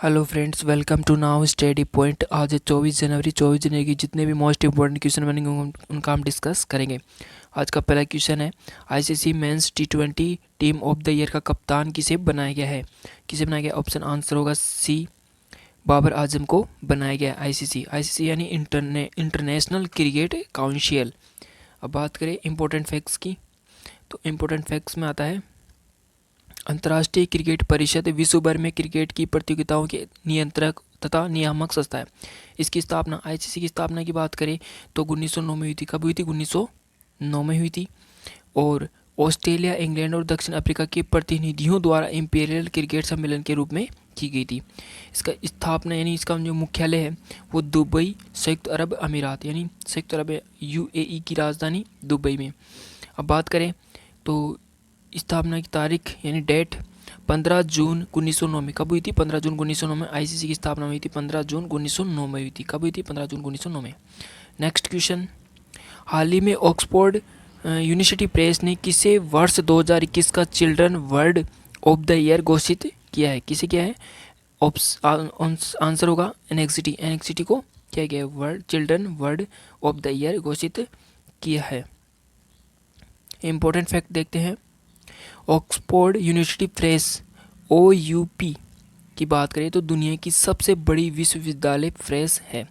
Hello friends, welcome to now study point. आज है 24 जनवरी की जितने भी मोस्ट इंपॉर्टेंट क्वेश्चन बनेंगे उनका हम डिस्कस करेंगे। आज का पहला क्वेश्चन है, ICC men's T20 team of the year का कप्तान किसे बनाया गया है? किसे बनाया गया? ऑप्शन आंसर होगा सी, बाबर आजम को बनाया गया। आईसीसी यानी इंटरनेशनल क्रिकेट काउंसिल। अब बात करें इंपॉर्टेंट फैक्ट्स की, तो इंपॉर्टेंट फैक्ट्स में आता है, अंतर्राष्ट्रीय क्रिकेट परिषद विश्व भर में क्रिकेट की प्रतियोगिताओं के नियंत्रक तथा नियामक संस्था है। इसकी स्थापना, आईसीसी की स्थापना की बात करें तो 1909 में हुई थी। कब हुई थी? 1909 में हुई थी। और ऑस्ट्रेलिया, इंग्लैंड और दक्षिण अफ्रीका के प्रतिनिधियों द्वारा इंपीरियल क्रिकेट सम्मेलन के रूप में की गई थी। इसका स्थापना यानी इसका जो मुख्यालय है वो दुबई, संयुक्त अरब अमीरात यानी संयुक्त अरब यूएई की राजधानी दुबई में। अब बात करें तो स्थापना की तारीख यानी डेट 15 जून 1909 में। कब हुई थी? 15 जून 1909 में आईसीसी की स्थापना हुई थी। 15 जून 1909 में हुई थी। कब हुई थी? 15 जून 1909 में। नेक्स्ट क्वेश्चन, हाल ही में ऑक्सफोर्ड यूनिवर्सिटी प्रेस ने किसे वर्ष 2021 का children world of the year घोषित किया है? किसे किया है? आंसर होगा एनएक्सिटी को क्या गया? World children world of the year घोषित किया है। इंपॉर्टेंट फैक्ट देखते हैं, ऑक्सफोर्ड यूनिवर्सिटी प्रेस OUP की बात करें तो दुनिया की सबसे बड़ी विश्वविद्यालय प्रेस है।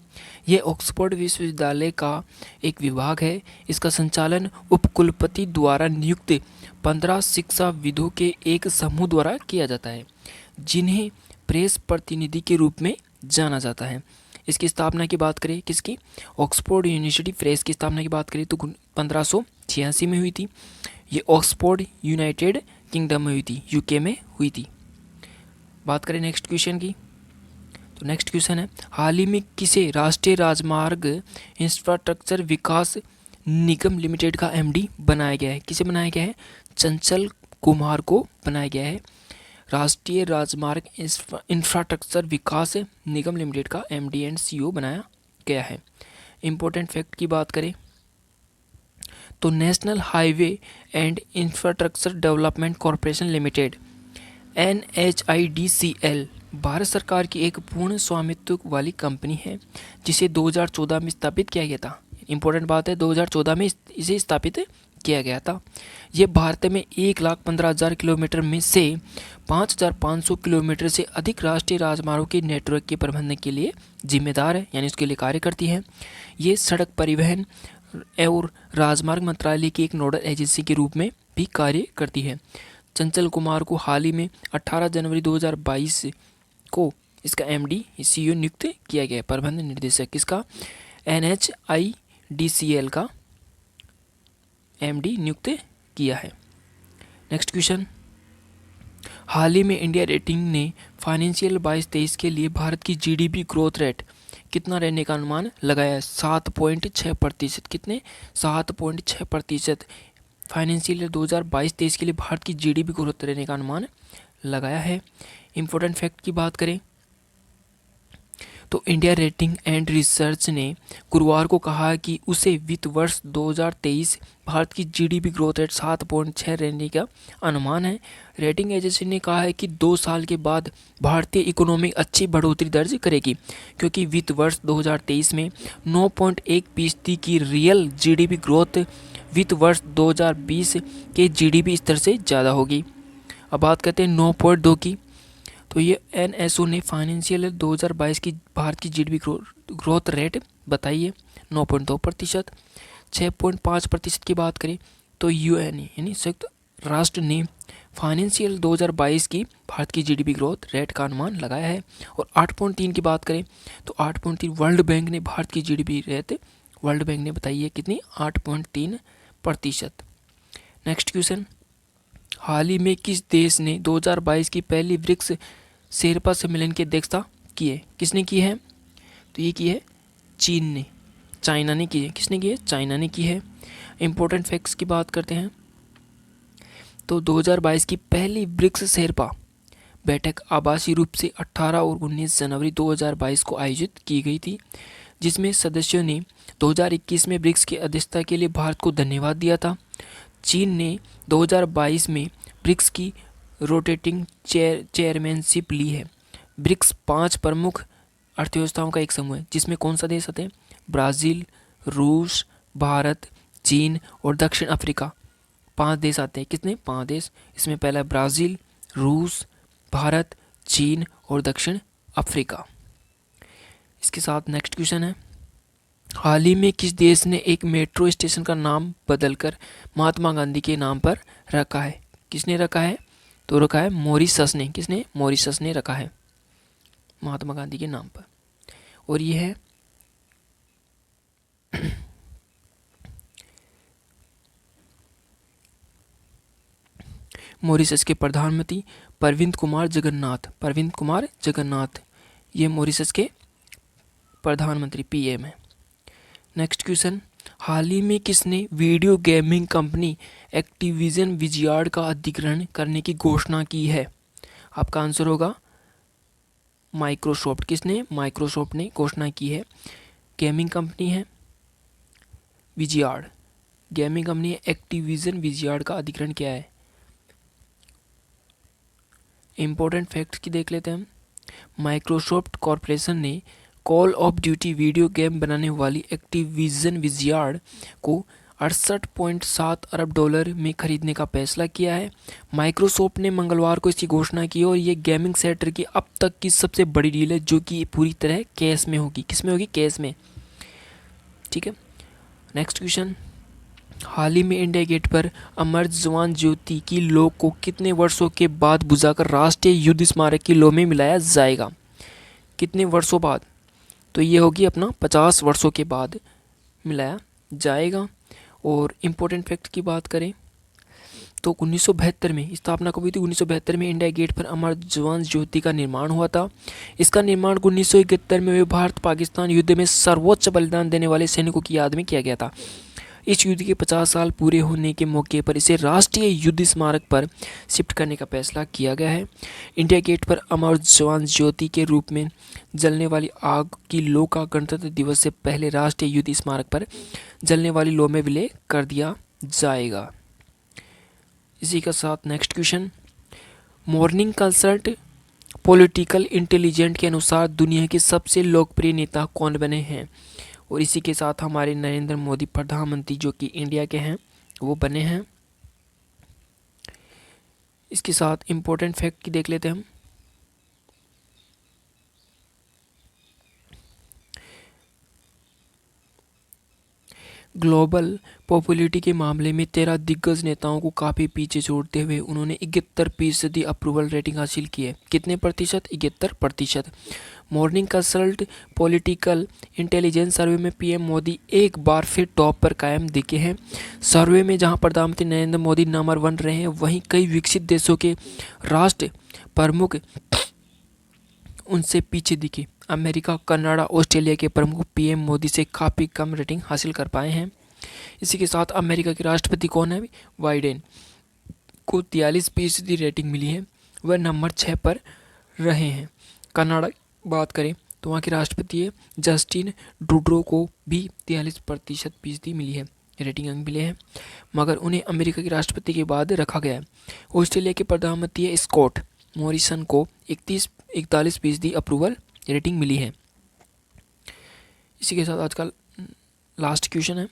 यह ऑक्सफोर्ड विश्वविद्यालय का एक विभाग है। इसका संचालन उपकुलपति द्वारा नियुक्त 15 शिक्षाविदों के एक समूह द्वारा किया जाता है, जिन्हें प्रेस प्रतिनिधि के रूप में जाना जाता है। इसकी स्थापना की बात करें, किसकी? ऑक्सफोर्ड यूनिवर्सिटी प्रेस की स्थापना की बात करें तो 1586 में हुई थी। ये ऑक्सफोर्ड यूनाइटेड किंगडम में हुई थी, यूके में हुई थी। बात करें नेक्स्ट क्वेश्चन की, तो नेक्स्ट क्वेश्चन है, हाल ही में किसे राष्ट्रीय राजमार्ग इंफ्रास्ट्रक्चर विकास निगम लिमिटेड का MD बनाया गया है? किसे बनाया गया है? चंचल कुमार को बनाया गया है। राष्ट्रीय राजमार्ग इंफ्रास्ट्रक्चर विकास निगम लिमिटेड का MD एंड CEO बनाया गया है। इंपॉर्टेंट फैक्ट की बात करें तो national highway and infrastructure development corporation limited NHIDCL Bharat सरकार की एक पूर्ण स्वामित्व वाली कंपनी है, जिसे 2014 में स्थापित किया गया था। इंपॉर्टेंट बात है, 2014 में इसे स्थापित किया गया था। यह भारत में 1,15,000 किलोमीटर में से 5,500 किलोमीटर से अधिक राष्ट्रीय राजमार्गों के नेटवर्क के प्रबंधन के लिए जिम्मेदार है, यानी उसके लिए कार्य करती है। ये सड़क परिवहन और राजमार्ग मंत्रालय की एक नोडल एजेंसी के रूप में भी कार्य करती है। चंचल कुमार को हाल ही में 18 जनवरी 2022 को इसका MD CEO नियुक्त किया गया है, प्रबंध निर्देशक किसका? NHIDCL का MD नियुक्त किया है। नेक्स्ट क्वेश्चन, हाल ही में इंडिया रेटिंग ने फाइनेंशियल 22-23 के लिए भारत की GDP ग्रोथ रेट कितना रहने का अनुमान लगाया है? 7.6%। कितने? 7.6%। फाइनेंशियल 2022-23 के लिए भारत की GDP ग्रोथ रहने का अनुमान लगाया है। इंपॉर्टेंट फैक्ट की बात करें तो इंडिया रेटिंग एंड रिसर्च ने गुरुवार को कहा कि उसे वित्त वर्ष 2023 भारत की GDP ग्रोथ रेट 7.6 रहने का अनुमान है। रेटिंग एजेंसी ने कहा है कि 2 साल के बाद भारतीय इकोनॉमी अच्छी बढ़ोतरी दर्ज करेगी, क्योंकि वित्त वर्ष 2023 में 9.1% की रियल GDP ग्रोथ वित्त वर्ष 2020 के GDP स्तर से ज़्यादा होगी। अब बात करते हैं 9.2 की, तो ये NSO ने फाइनेंशियल 2022 की भारत की GDP ग्रोथ रेट बताई है 9.2%। 6.5% की बात करें तो UN यानी संयुक्त राष्ट्र ने फाइनेंशियल 2022 की भारत की GDP ग्रोथ रेट का अनुमान लगाया है। और 8.3 की बात करें तो 8.3 वर्ल्ड बैंक ने भारत की GDP रेट वर्ल्ड बैंक ने बताई है कितनी? 8.3%। नेक्स्ट क्वेश्चन, हाल ही में किस देश ने 2022 की पहली ब्रिक्स शेरपा सम्मेलन की अध्यक्षता की है? किसने की है? तो ये की है चीन ने, चाइना ने की है। किसने की है? चाइना ने की है। इंपॉर्टेंट फैक्ट्स की बात करते हैं तो 2022 की पहली ब्रिक्स शेरपा बैठक आभासी रूप से 18 और 19 जनवरी 2022 को आयोजित की गई थी, जिसमें सदस्यों ने 2021 में ब्रिक्स की अध्यक्षता के लिए भारत को धन्यवाद दिया था। चीन ने 2022 में ब्रिक्स की रोटेटिंग चेयरमैनशिप ली है। ब्रिक्स 5 प्रमुख अर्थव्यवस्थाओं का एक समूह है, जिसमें कौन सा देश आते हैं? ब्राज़ील, रूस, भारत, चीन और दक्षिण अफ्रीका। 5 देश आते हैं। कितने? 5 देश। इसमें पहला ब्राज़ील, रूस, भारत, चीन और दक्षिण अफ्रीका। इसके साथ नेक्स्ट क्वेश्चन है, हाल ही में किस देश ने एक मेट्रो स्टेशन का नाम बदलकर महात्मा गांधी के नाम पर रखा है? किसने रखा है? तो रखा है मॉरिशस ने। किसने? मॉरिशस ने रखा है महात्मा गांधी के नाम पर। और ये है मॉरिशस के प्रधानमंत्री प्रविंद कुमार जगन्नाथ। प्रविंद कुमार जगन्नाथ ये मॉरिशस के प्रधानमंत्री पीएम है। नेक्स्ट क्वेश्चन, हाल ही में किसने video gaming company Activision wizard का अधिग्रहण करने की घोषणा की है? आपका आंसर होगा माइक्रोसॉफ्ट। किसने? माइक्रोसॉफ्ट ने घोषणा की है। गेमिंग कंपनी है विजार्ड, गेमिंग कंपनी है एक्टिविजन विजार्ड का अधिग्रहण किया है। इंपॉर्टेंट फैक्ट्स की देख लेते हैं हम। माइक्रोसॉफ्ट कॉरपोरेशन ने call of duty video game बनाने वाली एक्टिविजन विजार्ड को 68.7 अरब डॉलर में खरीदने का फैसला किया है। माइक्रोसॉफ्ट ने मंगलवार को इसकी घोषणा की और ये गेमिंग सेक्टर की अब तक की सबसे बड़ी डील है, जो कि पूरी तरह कैश में होगी। किस में होगी? कैश में। ठीक है। नेक्स्ट क्वेश्चन, हाल ही में इंडिया गेट पर अमर जवान ज्योति की लौ को कितने वर्षों के बाद बुझाकर राष्ट्रीय युद्ध स्मारक की लौ में मिलाया जाएगा? कितने वर्षों बाद? तो ये होगी अपना 50 वर्षों के बाद मिलाया जाएगा। और इम्पोर्टेंट फैक्ट की बात करें तो 1972 में स्थापना कब हुई थी? 1972 में इंडिया गेट पर अमर जवान ज्योति का निर्माण हुआ था। इसका निर्माण 1971 में हुए भारत पाकिस्तान युद्ध में सर्वोच्च बलिदान देने वाले सैनिकों की याद में किया गया था। इस युद्ध के 50 साल पूरे होने के मौके पर इसे राष्ट्रीय युद्ध स्मारक पर शिफ्ट करने का फैसला किया गया है। इंडिया गेट पर अमर जवान ज्योति के रूप में जलने वाली आग की लौ का गणतंत्र दिवस से पहले राष्ट्रीय युद्ध स्मारक पर जलने वाली लौ में विलय कर दिया जाएगा। इसी के साथ next question, morning consult political intelligent के अनुसार दुनिया के सबसे लोकप्रिय नेता कौन बने हैं? और इसी के साथ हमारे नरेंद्र मोदी प्रधानमंत्री, जो कि इंडिया के हैं, वो बने हैं। इसके साथ इम्पोर्टेंट फैक्ट की देख लेते हैं हम। ग्लोबल पॉपुलैरिटी के मामले में 13 दिग्गज नेताओं को काफ़ी पीछे छोड़ते हुए उन्होंने 71% अप्रूवल रेटिंग हासिल की है। कितने प्रतिशत? 71%। मॉर्निंग कंसल्ट पॉलिटिकल इंटेलिजेंस सर्वे में पीएम मोदी एक बार फिर टॉप पर कायम दिखे हैं। सर्वे में जहां प्रधानमंत्री नरेंद्र मोदी नंबर 1 रहे हैं, वहीं कई विकसित देशों के राष्ट्र प्रमुख उनसे पीछे दिखे। अमेरिका, कनाडा, ऑस्ट्रेलिया के प्रमुख पीएम मोदी से काफ़ी कम रेटिंग हासिल कर पाए हैं। इसी के साथ अमेरिका के राष्ट्रपति कौन है? बाइडेन को 43% रेटिंग मिली है, वह नंबर 6 पर रहे हैं। कनाडा बात करें तो वहाँ के राष्ट्रपति है जस्टिन ट्रूडो को भी 43% मिली है, रेटिंग अंक मिले हैं, मगर उन्हें अमेरिका के राष्ट्रपति के बाद रखा गया है। ऑस्ट्रेलिया के प्रधानमंत्री है स्कॉट मॉरिसन को 41% अप्रूवल रेटिंग मिली है। इसी के साथ आज का लास्ट क्वेश्चन है,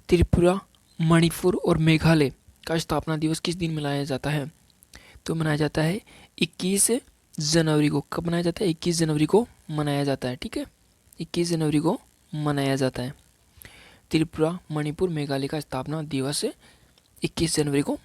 त्रिपुरा, मणिपुर और मेघालय का स्थापना दिवस किस दिन मनाया जाता है? तो मनाया जाता है 21 जनवरी को। कब मनाया जाता है? 21 जनवरी को मनाया जाता है। ठीक है, 21 जनवरी को मनाया जाता है त्रिपुरा, मणिपुर, मेघालय का स्थापना दिवस 21 जनवरी को